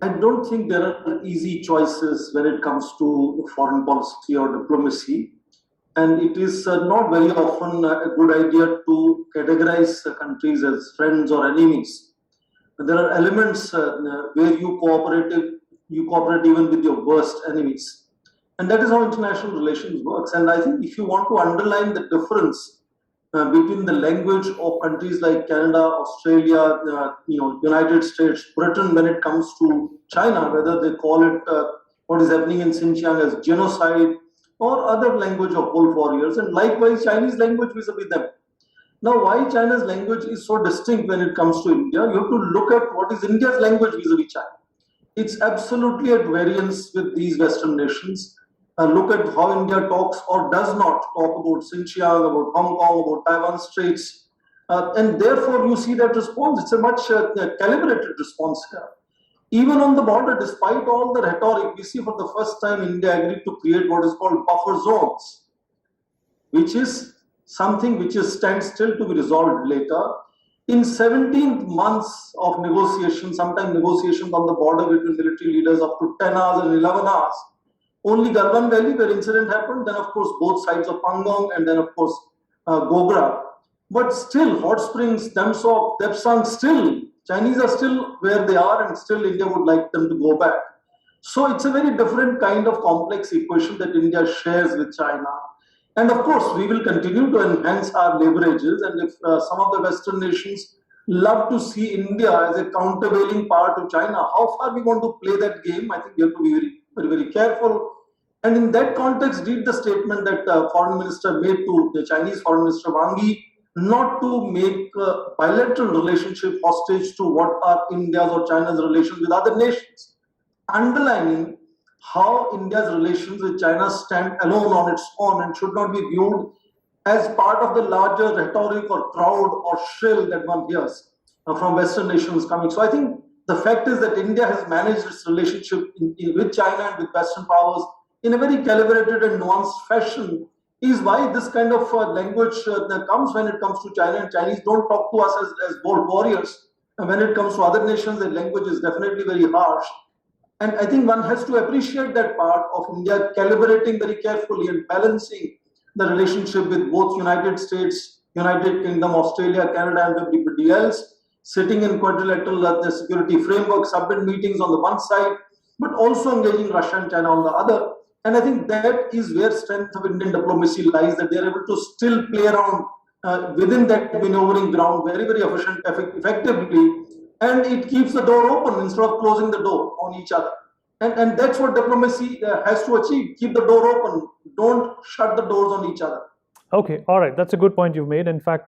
I don't think there are easy choices when it comes to foreign policy or diplomacy. And it is not very often a good idea to categorize countries as friends or enemies. There are elements where you cooperate even with your worst enemies. And that is how international relations works. And I think if you want to underline the difference between the language of countries like Canada, Australia, United States, Britain, when it comes to China, whether they call it what is happening in Xinjiang as genocide or other language of Cold Warriors, and likewise Chinese language vis-a-vis them. Now, why China's language is so distinct when it comes to India? You have to look at what is India's language vis-a-vis China. It's absolutely at variance with these Western nations. Look at how India talks or does not talk about Xinjiang, about Hong Kong, about Taiwan Straits. And therefore, you see that response. It's a much calibrated response here. Even on the border, despite all the rhetoric, we see for the first time India agreed to create what is called buffer zones, which is something which is standstill to be resolved later. In 17 months of negotiations, sometimes negotiations on the border between military leaders up to 10 hours and 11 hours, only Galwan Valley where incident happened, then of course both sides of Pangong, and then of course Gogra. But still, Hot Springs, Damsok, Depsang, still, Chinese are still where they are, and still India would like them to go back. So it's a very different kind of complex equation that India shares with China. And of course, we will continue to enhance our leverages. And if some of the Western nations love to see India as a countervailing power to China, how far we want to play that game, I think we have to be very careful. And in that context, read the statement that Foreign Minister made to the Chinese Foreign Minister Wang Yi, not to make bilateral relationship hostage to what are India's or China's relations with other nations, underlining how India's relations with China stand alone on its own and should not be viewed as part of the larger rhetoric or crowd or shrill that one hears from Western nations coming. So I think the fact is that India has managed its relationship with China and with Western powers in a very calibrated and nuanced fashion, is why this kind of language that comes when it comes to China, and Chinese don't talk to us as bold warriors. And when it comes to other nations, the language is definitely very harsh. And I think one has to appreciate that part of India calibrating very carefully and balancing the relationship with both United States, United Kingdom, Australia, Canada, and everybody else, sitting in quadrilateral the security framework, summit meetings on the one side, but also engaging Russia and China on the other. And I think that is where strength of Indian diplomacy lies, that they are able to still play around within that maneuvering ground very effectively, and it keeps the door open instead of closing the door on each other. And that's what diplomacy has to achieve. Keep the door open. Don't shut the doors on each other. Okay, all right. That's a good point you've made. In fact,